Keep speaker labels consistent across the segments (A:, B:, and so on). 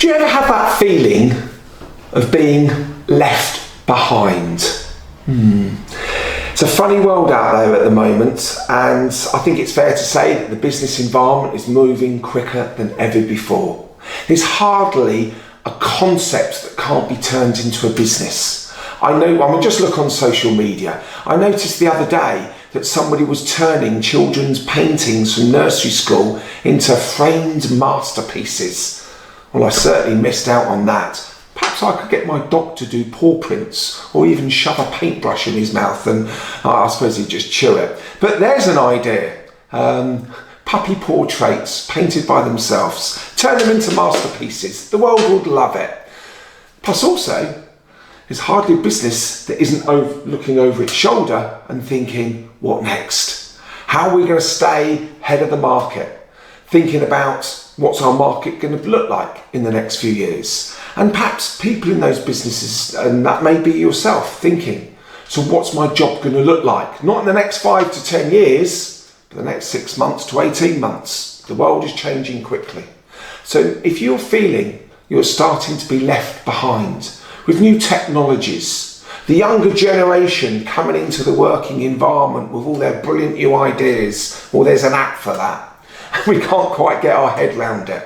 A: Do you ever have that feeling of being left behind? It's a funny world out there at the moment, and I think it's fair to say that the business environment is moving quicker than ever before. There's hardly a concept that can't be turned into a business. I mean, just look on social media. I noticed the other day that somebody was turning children's paintings from nursery school into framed masterpieces. Well, I certainly missed out on that. Perhaps I could get my dog to do paw prints, or even shove a paintbrush in his mouth and I suppose he'd just chew it. But there's an idea. Puppy portraits painted by themselves. Turn them into masterpieces. The world would love it. Plus also, there's hardly a business that isn't looking over its shoulder and thinking, what next? How are we going to stay ahead of the market? Thinking about what's our market going to look like in the next few years? And perhaps people in those businesses, and that may be yourself, thinking, so what's my job going to look like? Not in the next 5 to 10 years, but the next 6 months to 18 months. The world is changing quickly. So if you're feeling you're starting to be left behind with new technologies, the younger generation coming into the working environment with all their brilliant new ideas, well, there's an app for that. We can't quite get our head round it.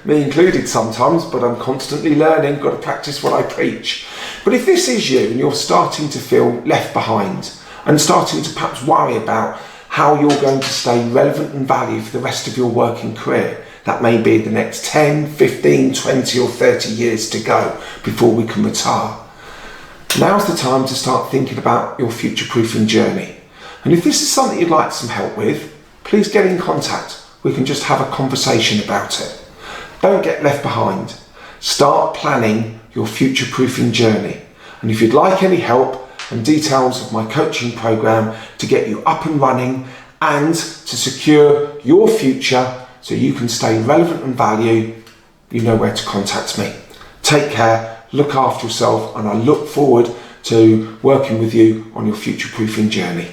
A: Me included sometimes, but I'm constantly learning, got to practice what I preach. But if this is you and you're starting to feel left behind and starting to perhaps worry about how you're going to stay relevant and valued for the rest of your working career, that may be the next 10, 15, 20 or 30 years to go before we can retire. Now's the time to start thinking about your future-proofing journey. And if this is something you'd like some help with, please get in contact. We can just have a conversation about it. Don't get left behind. Start planning your future-proofing journey. And if you'd like any help and details of my coaching program to get you up and running and to secure your future so you can stay relevant and valued, you know where to contact me. Take care, look after yourself, and I look forward to working with you on your future-proofing journey.